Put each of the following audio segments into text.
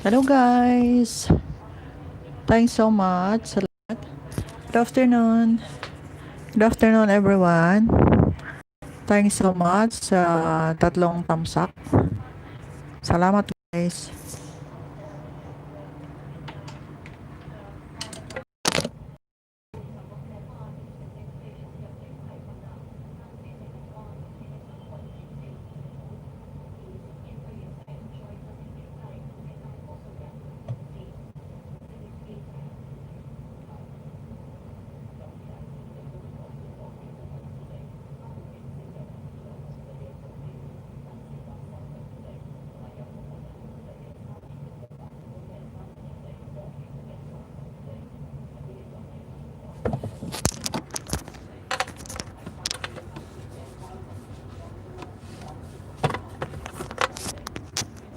Hello guys! Thanks so much. Good afternoon. Good afternoon everyone. Thanks so much sa tatlong tamsak. Salamat guys.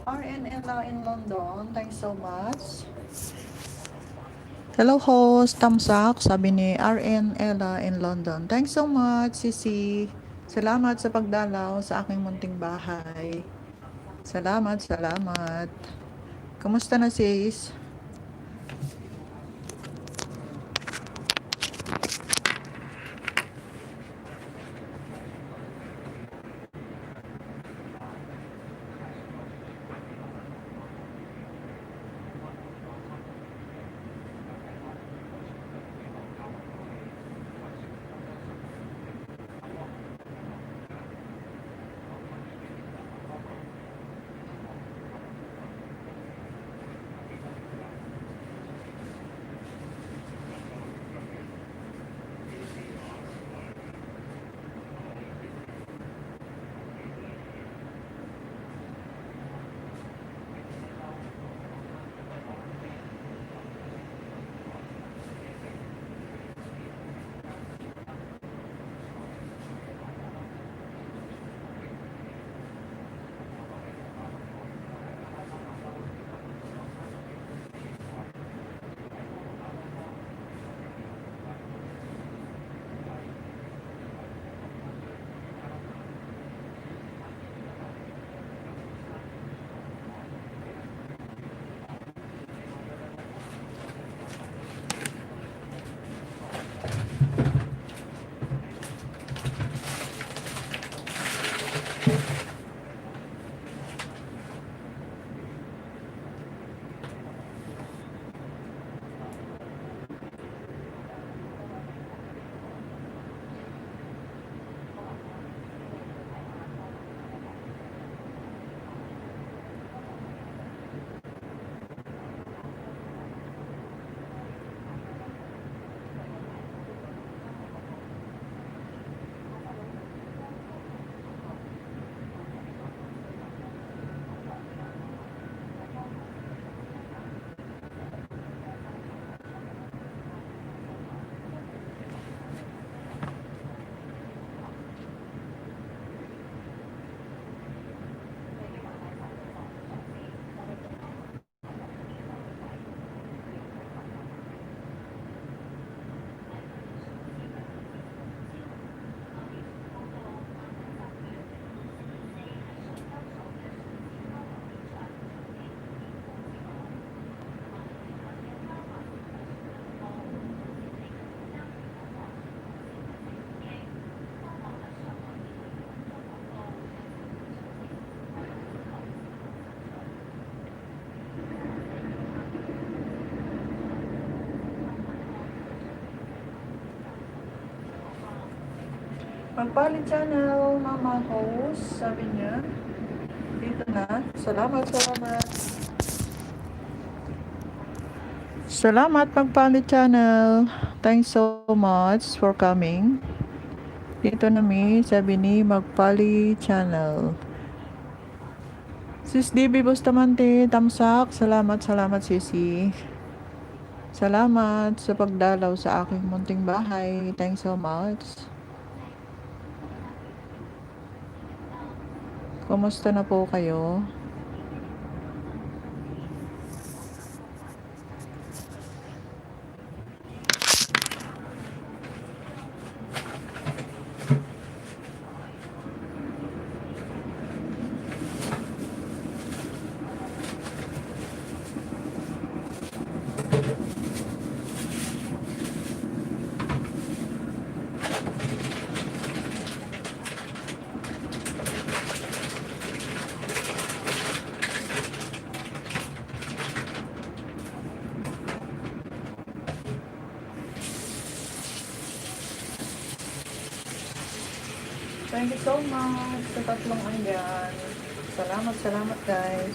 RN Ella in London. Thanks so much. Hello host, tamsak, sabi ni RN Ella in London. Thanks so much, Sisi. Salamat sa pagdalaw sa aking munting bahay. Salamat. Kamusta na sis? Magpalit channel, mama host, sabi niya. Dito na. Salamat. Salamat magpalit channel. Thanks so much for coming. Dito na sabi ni magpali channel. Sis DB Bustamante, tamsak. Salamat sisi. Salamat sa pagdalaw sa aking munting bahay. Thanks so much. Kumusta na po kayo? Thank you so much sa tatlong andyan. Salamat, salamat guys.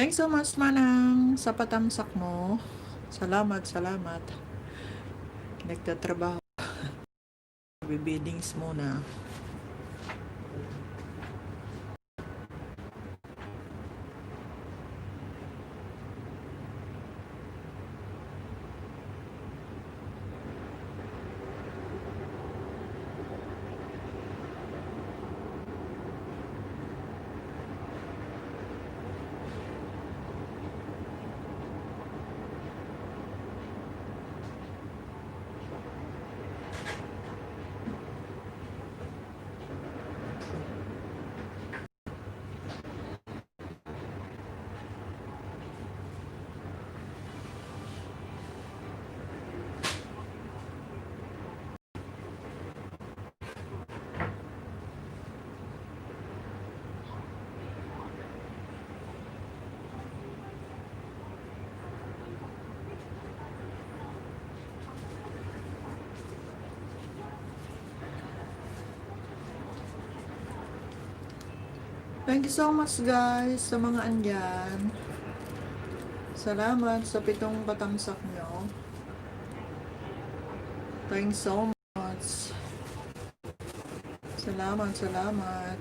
Thanks so much, Manang, sa patamsak mo. Salamat, salamat. Nagtatrabaho. Bibidings muna. Thank you so much, guys, sa mga andyan. Salamat sa 7 patamsak nyo. Thanks so much. Salamat, salamat.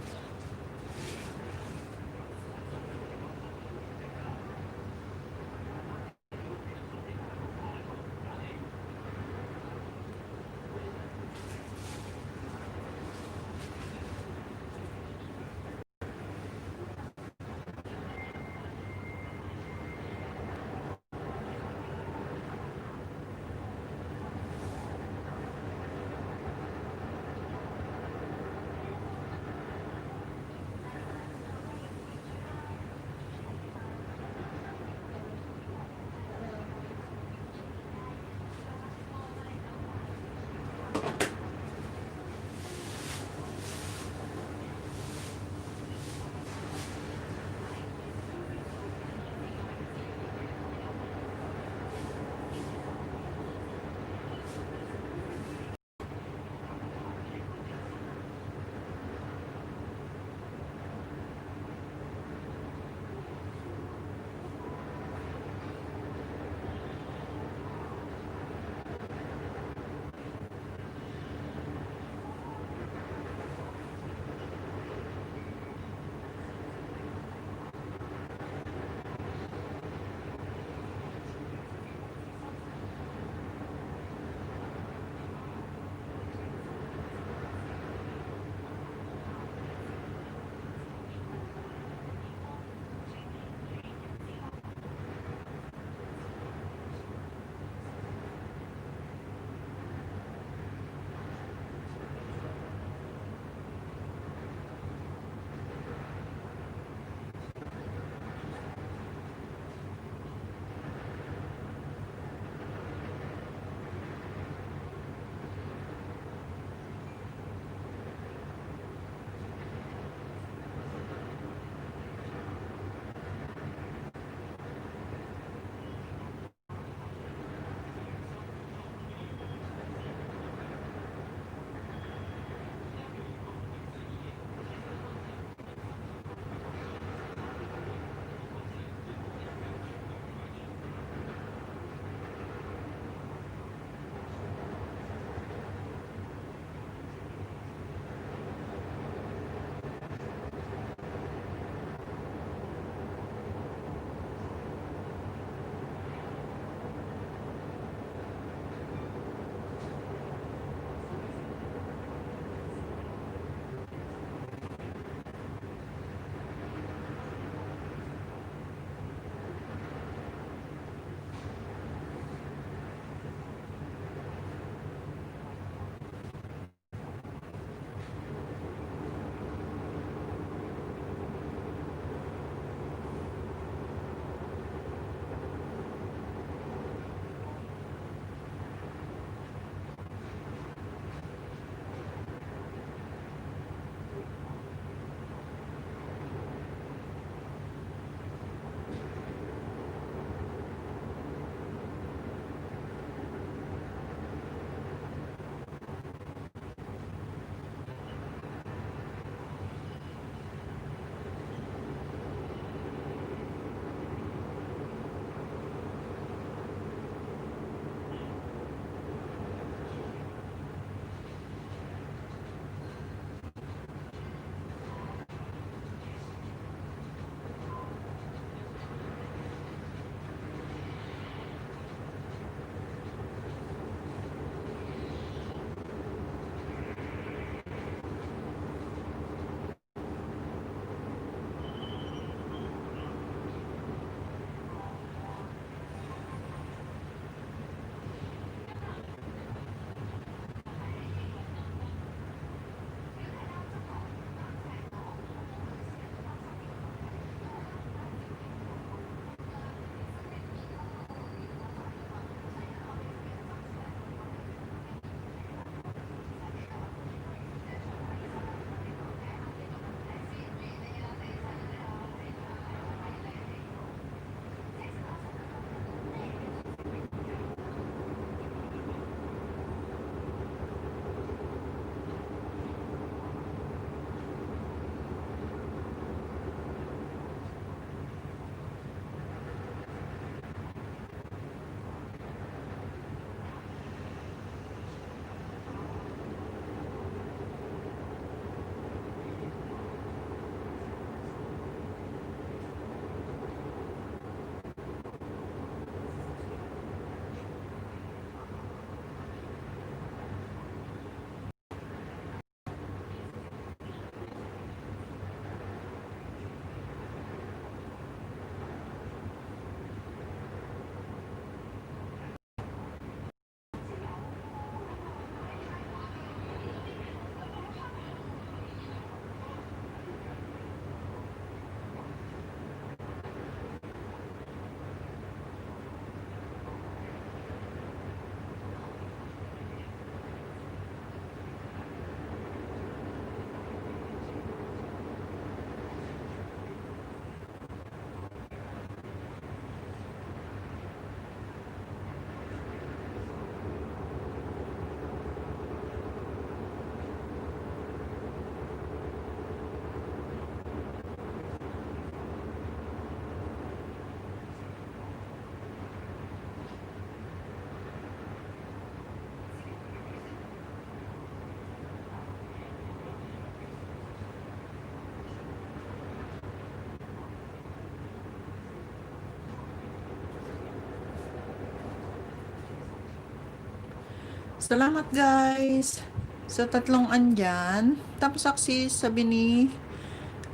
Salamat guys sa tatlong andyan. Tamsak sis, sabi ni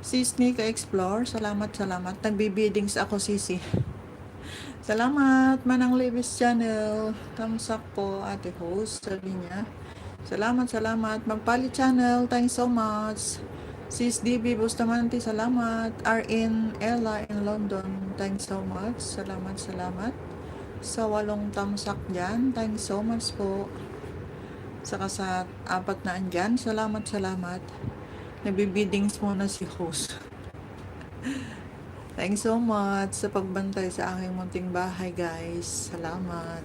Sis Nika Explore. Salamat, salamat. Nagbi-biddings ako, sisi. Salamat, Manang Levis Channel. Tamsak po, ate host, sabi niya. Salamat, salamat. Magpali Channel, thanks so much. Sis DB Bustamante, salamat. RN Ella in London, thanks so much. Salamat, salamat. Sa 8 tamsak dyan, thanks so much po. Saka sa 4 na andyan, salamat, salamat. Nagbi-biddings muna si host. Thanks so much sa pagbantay sa aking munting bahay, guys. Salamat.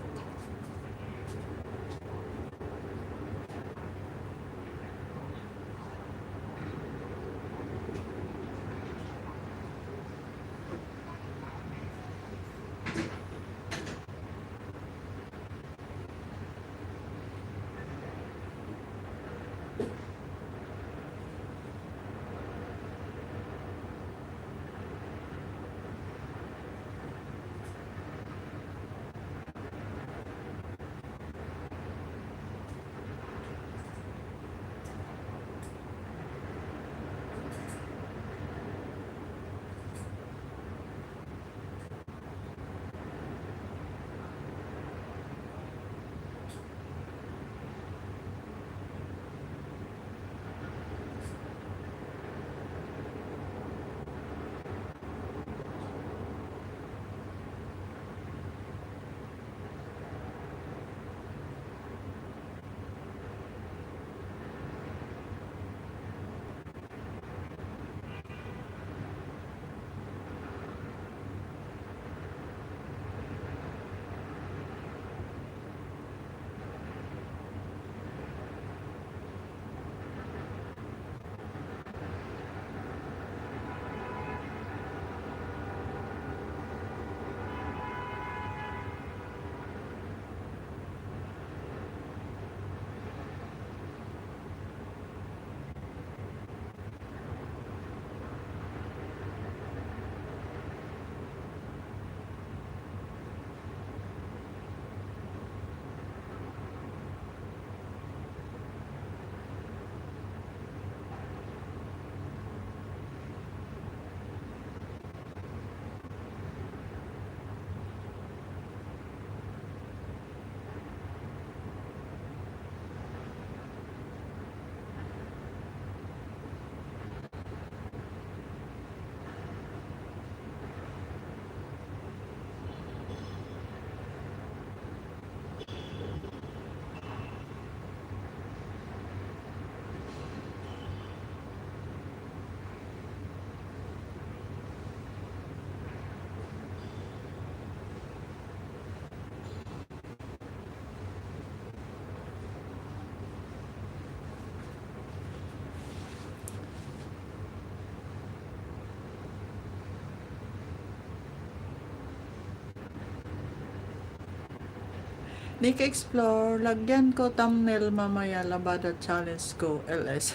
Nick Explore, lagyan ko thumbnail mamaya, Labada Challenge ko, LS.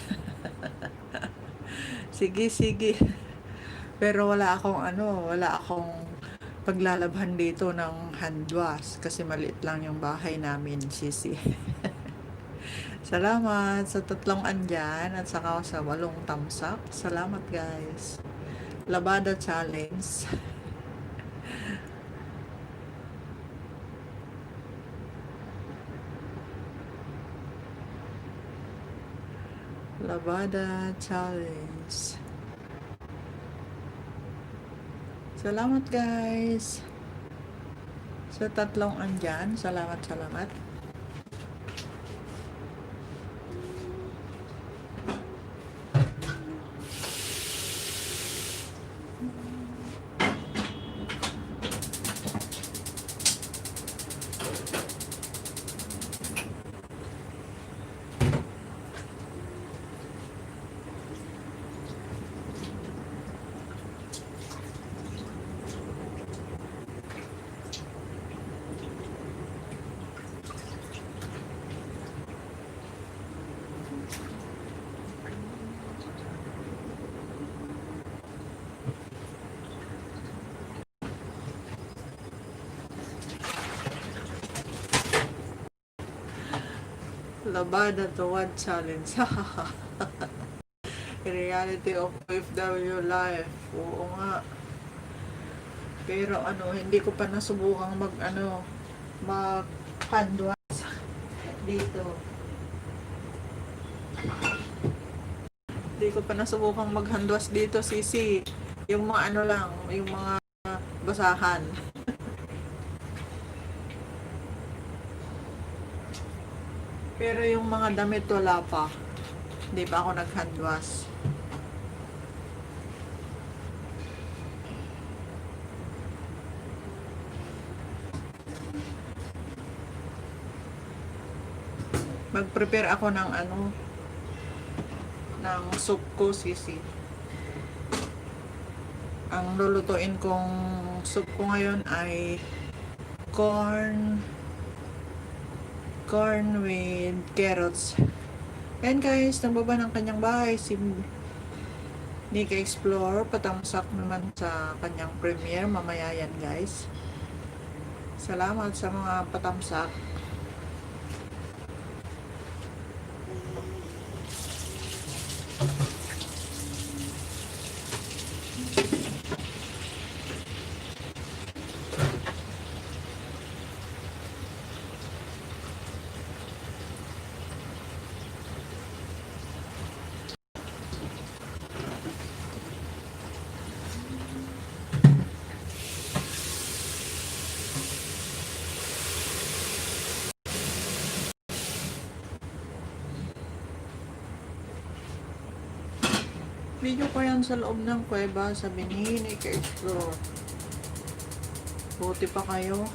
Sige, sige. Pero wala akong paglalabhan dito ng hand wash kasi maliit lang yung bahay namin, sisi. Salamat sa 3 andyan at saka sa 8 tamsak. Salamat guys. Labada Challenge. Labada Challenge. Salamat guys. Sa 3 andyan. Salamat, salamat. Labada to what challenge? Reality of OFW life. Oo nga. Pero ano, hindi ko pa nasubukang mag-handwash dito. Hindi ko pa nasubukang mag-handwash dito, Sisi. Yung mga ano lang, yung mga basahan. Pero yung mga damit wala pa. Hindi pa ako nag-handwash. Mag-prepare ako ng ng soup ko, Sisi. Ang lulutuin kong soup ko ngayon ay corn with carrots. And guys, nagbaba ng kanyang bahay si Nika Explore. Patamsak naman sa kanyang premiere. Mamaya yan, guys. Salamat sa mga patamsak. Video ko yan sa loob ng kuweba, sabi ni Nika Explore. Buti pa kayo.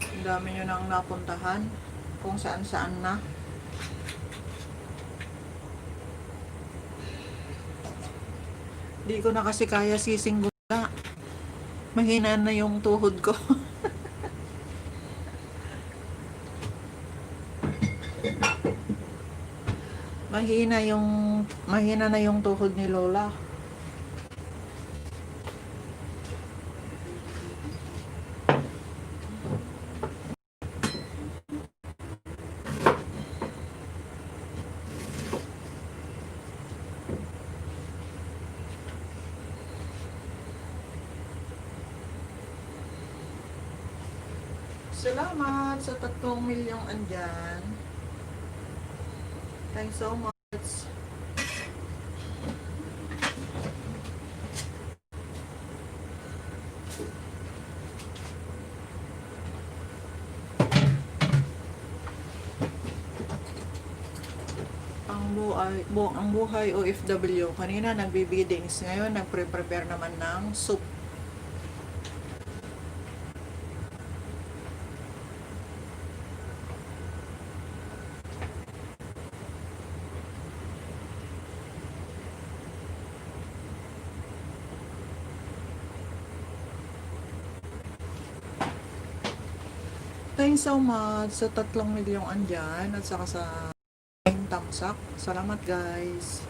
Ang dami nyo nang napuntahan. Kung saan-saan na. Di ko na kasi kaya sising gula. Mahina na yung tuhod ko. mahina na yung tuhod ni Lola. Salamat sa 3 milyong andyan. Thanks so much. Ang buhay OFW. Kanina nagbe-biddings. Ngayon nagpre-prepare naman ng soup. Thanks so much sa 3 milyong andyan at saka sa tamsak. Salamat guys.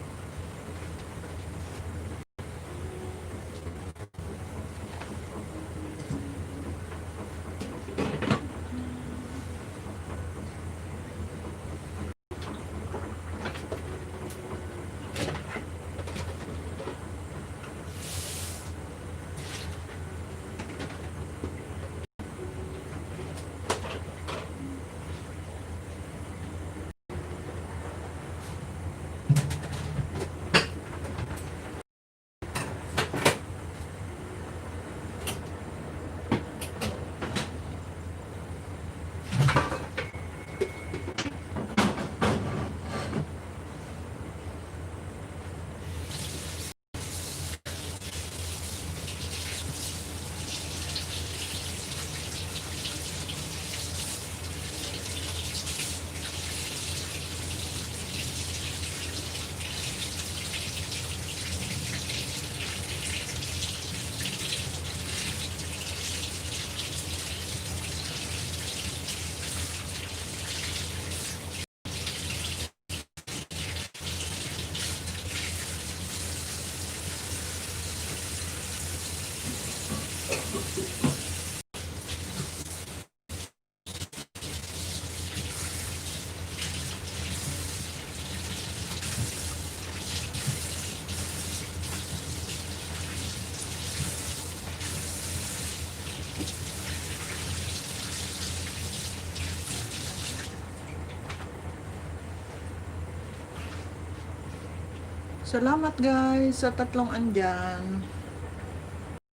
Salamat guys sa tatlong andyan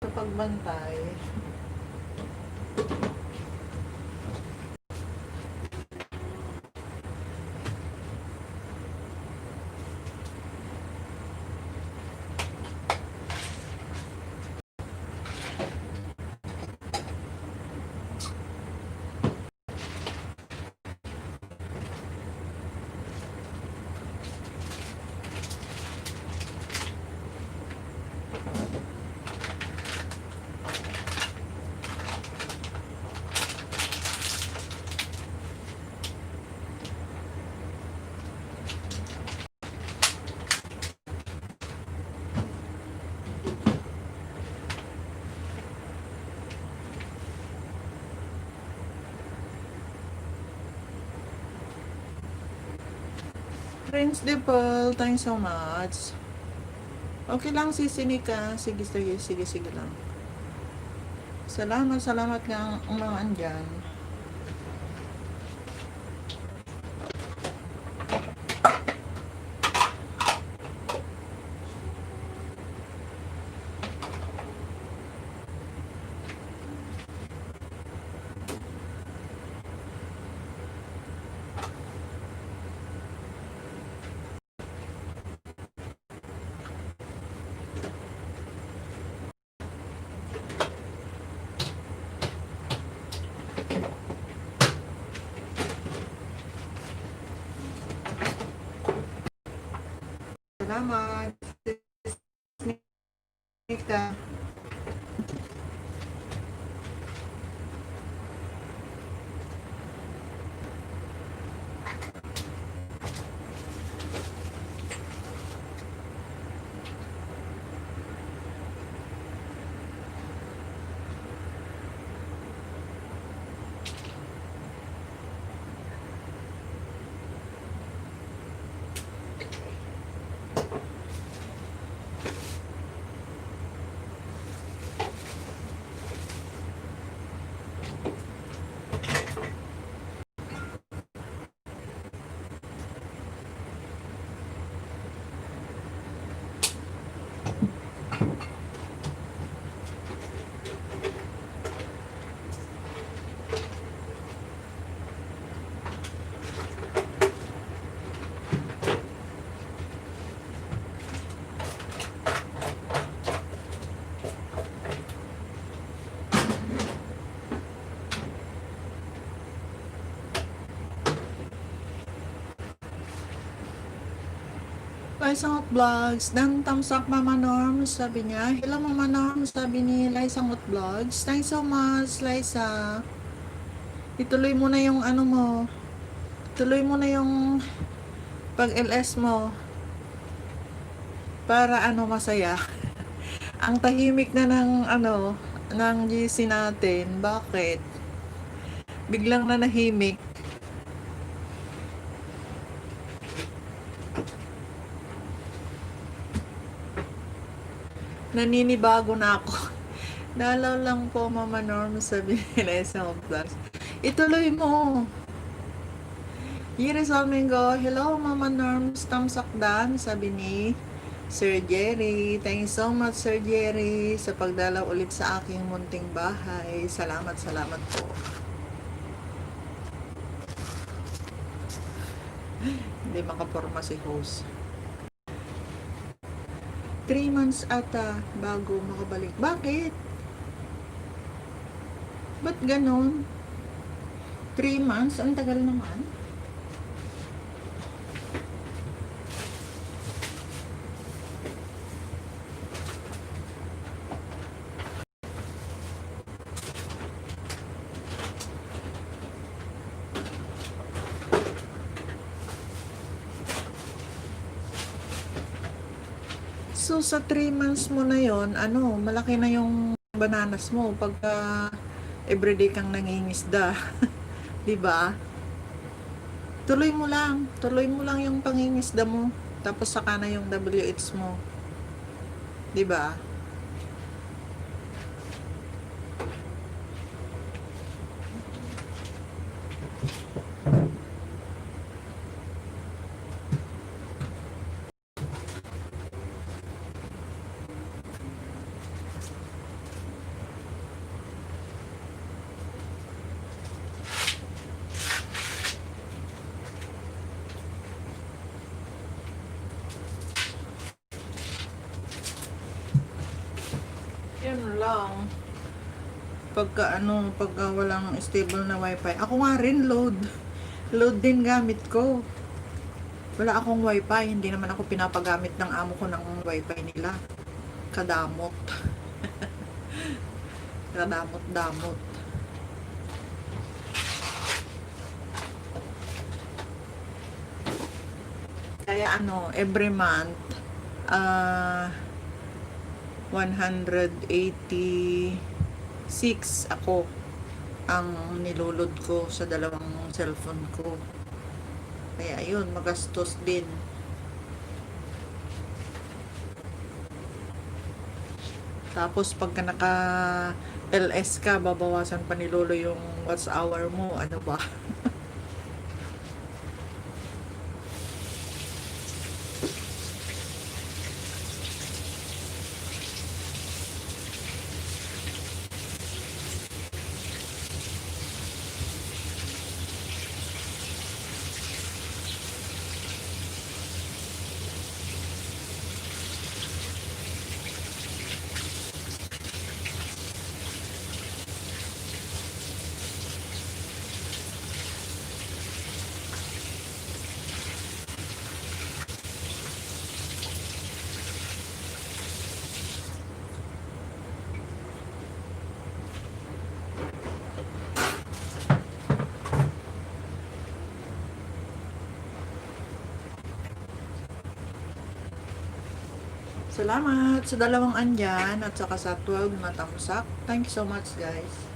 sa pagbantay. Prince Dimple, thanks so much. Okay lang si Sinika. Sige, sige, sige, sige lang. Salamat, salamat nga ang mga andyan. Salamat, Sinika. Laisangot Vlogs, dan thumbs up Mama Norm, sabi niya. Hello Mama Norm, sabi ni Laisangot Vlogs. Thanks so much, Liza. Ituloy mo na yung ano mo. Tuloy mo na yung pag-LS mo. Para ano masaya. Ang tahimik na ng ano, ng GC natin. Bakit? Biglang na nahimik. Naninibago na ako. Dalaw lang po, Mama Norm, sabi nila sa Plus. Ituloy mo. Iris Almingo, hello Mama Norm, tamsakdan, sabi ni Sir Jerry. Thank you so much, Sir Jerry, sa pagdalaw ulit sa aking munting bahay. Salamat, salamat po. Hindi makaporma si host. 3 months ata bago makabalik. Bakit? Ba't ganon? 3 months? Ang tagal naman. So, sa 3 months mo na yon, ano, malaki na yung bananas mo pagka everyday kang nangingisda. Diba? Tuloy mo lang yung pangingisda mo. Tapos saka na yung WH mo. Diba? Yun lang. Pagka walang stable na wifi. Ako nga rin, load. Load din gamit ko. Wala akong wifi. Hindi naman ako pinapagamit ng amo ko ng wifi nila. Kadamot. Kadamot-damot. Kaya every month, 186 ako ang nilulod ko sa dalawang cellphone ko. Kaya yun, magastos din. Tapos pagka naka LS ka, babawasan pa ni Lolo yung watch hour mo. Ano ba? Salamat sa dalawang andyan at saka sa 12 na tamsak. Thank you so much, guys.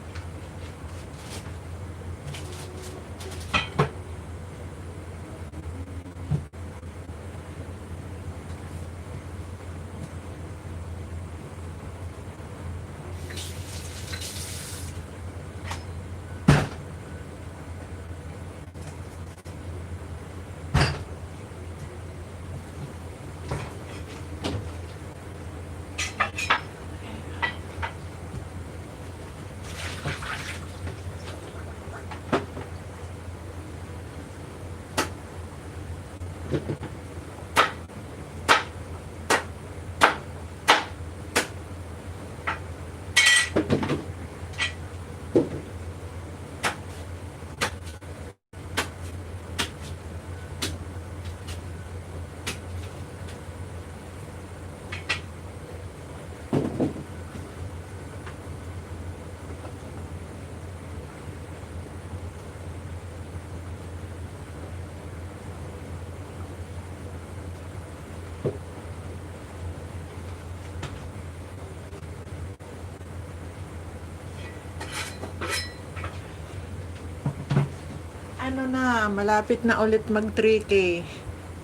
Malapit na ulit mag 3K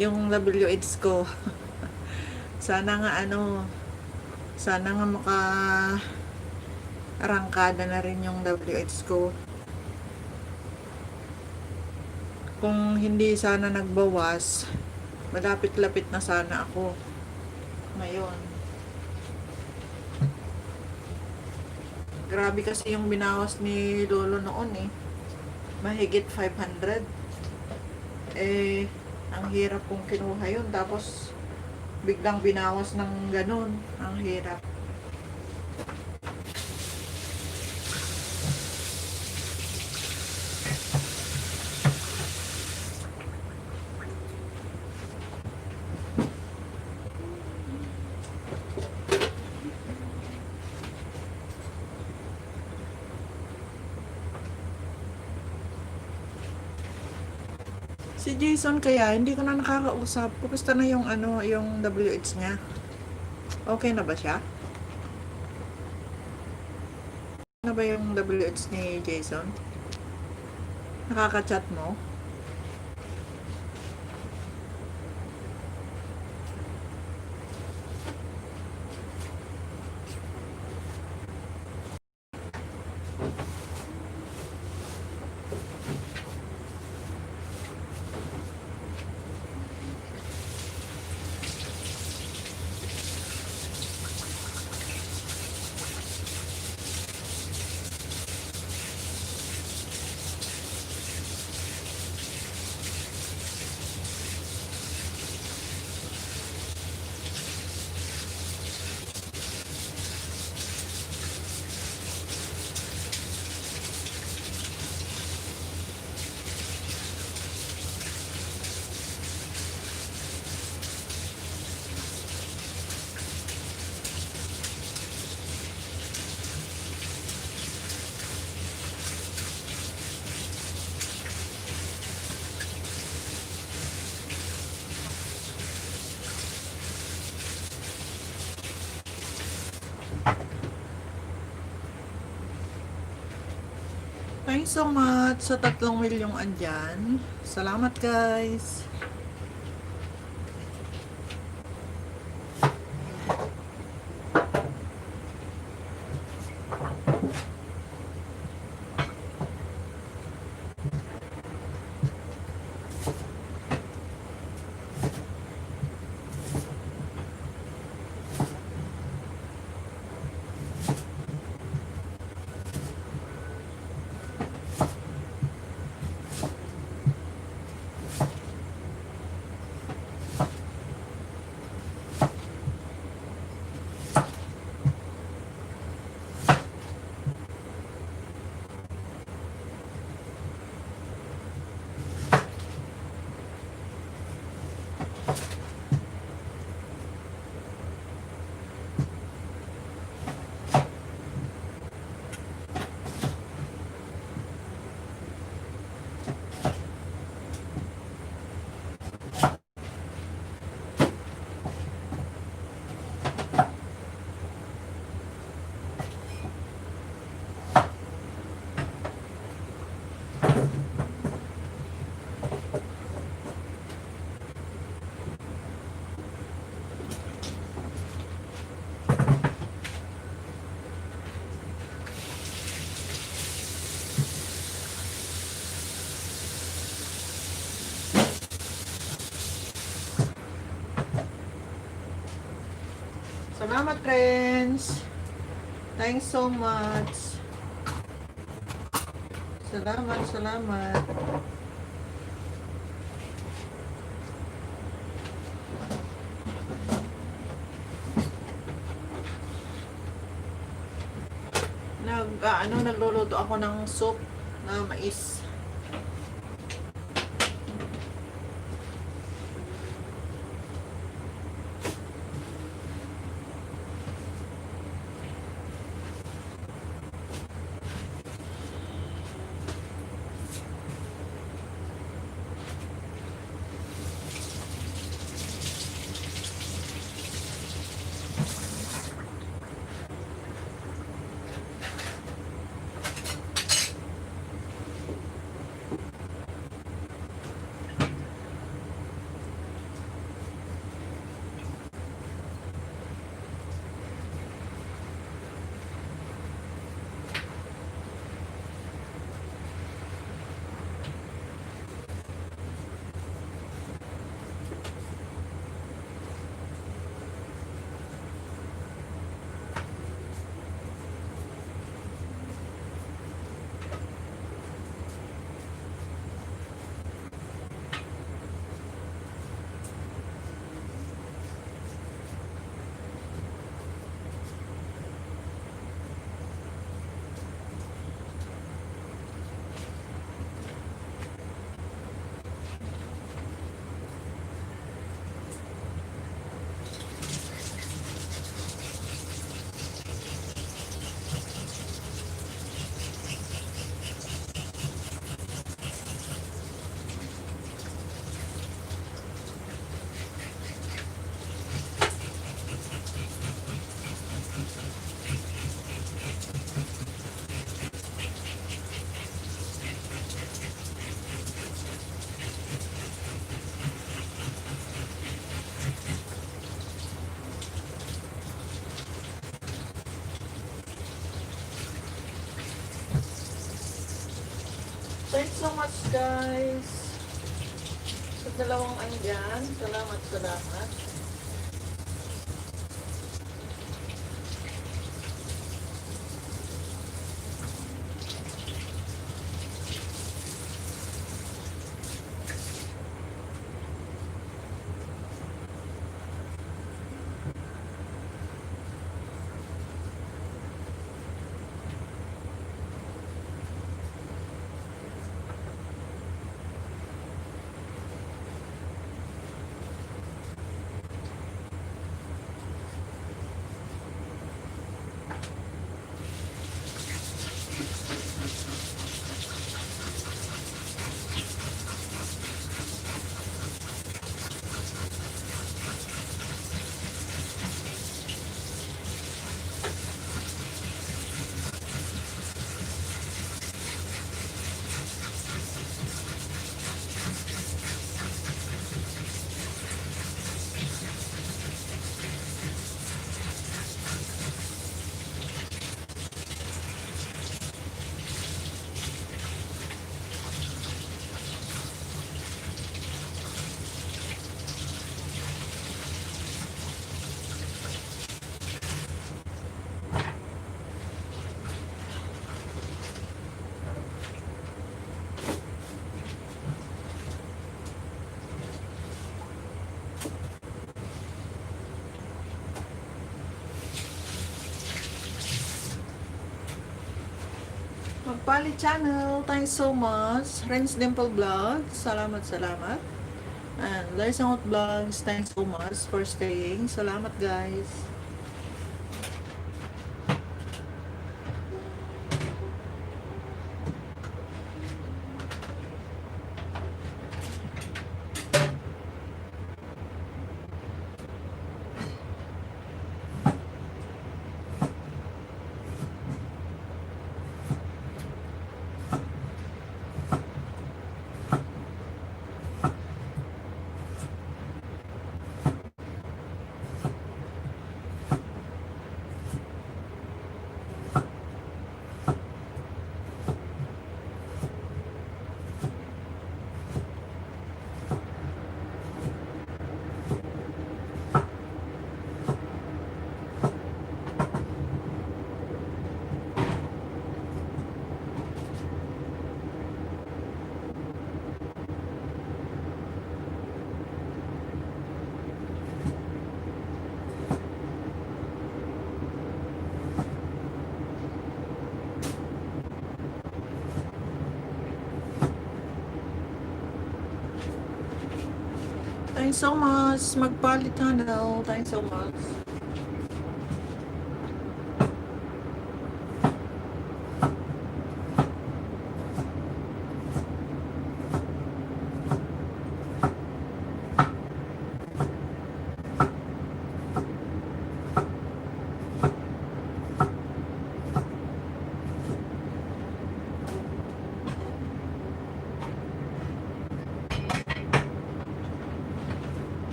yung WH ko. Sana nga sana nga arangkada na rin yung WH ko. Kung hindi sana nagbawas, malapit-lapit na sana ako ngayon. Grabe kasi yung binawas ni Lolo noon mahigit 500. Ang hirap kong kinuha yun. Tapos, biglang binawas ng ganun. Ang hirap. Si Jason kaya, hindi ko na nakakausap. Kumusta na yung yung WH niya? Okay na ba siya? Ano ba yung WH ni Jason? Nakaka-chat mo? Thanks so much sa 3 milyong andyan. Salamat guys. Salamat friends. Thanks so much. Salamat, salamat. Nagluluto ako ng soup na mais. Thanks so much guys. Sa 2 andyan. Salamat, salamat. Magpali channel. Thanks so much. Renz Dimple Vlog. Salamat, salamat. And Lysangot Vlogs. Thanks so much for staying. Salamat guys. Thanks so much. Magpali channel. Thanks so much.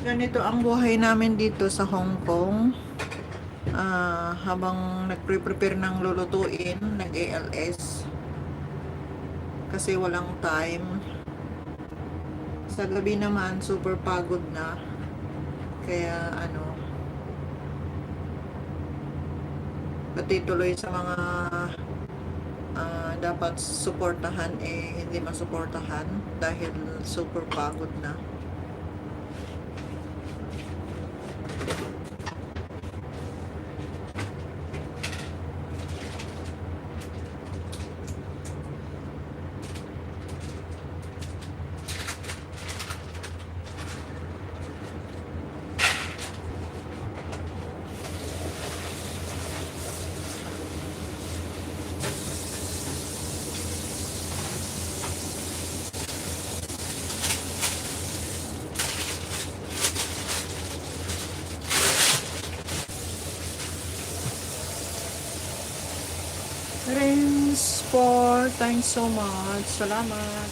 Ganito ang buhay namin dito sa Hong Kong. Habang nagpre-prepare ng lulutuin, nag-ALS. Kasi walang time. Sa gabi naman, super pagod na. Kaya pati tuloy sa mga dapat suportahan, hindi masuportahan dahil super pagod na. Rinse for, thanks so much. Salamat.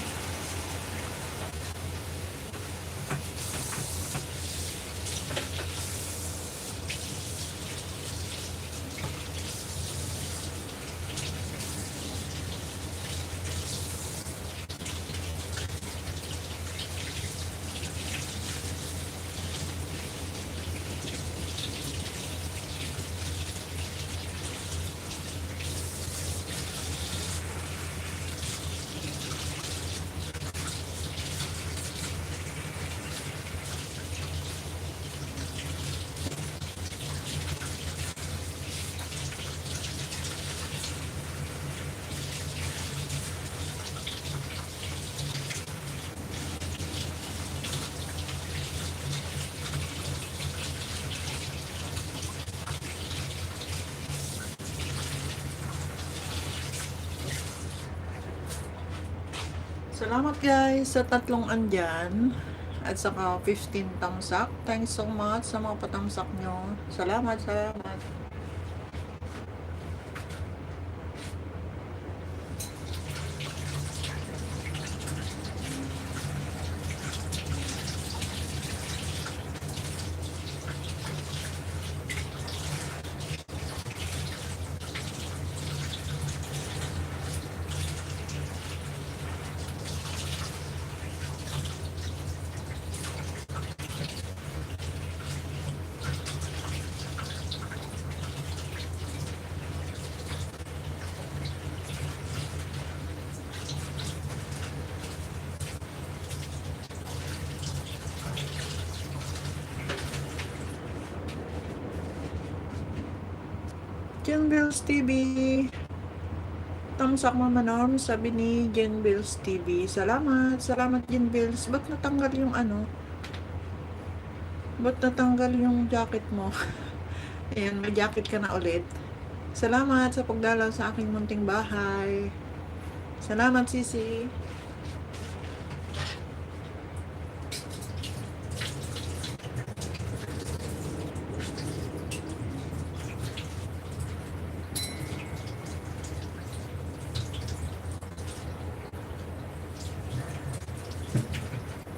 Salamat guys sa tatlong andyan at saka 15 thumbs up. Thanks so much sa mga patamsak nyo. Salamat, salamat. Kim Bills TV. Thumbs up Mama Norm, sabi ni Jen Bills TV. Salamat, salamat Jen Bills. Ba't natanggal yung ano? Ba't natanggal yung jacket mo? Ayan, may jacket ka na ulit. Salamat sa pagdalaw sa aking munting bahay. Salamat, Sisi.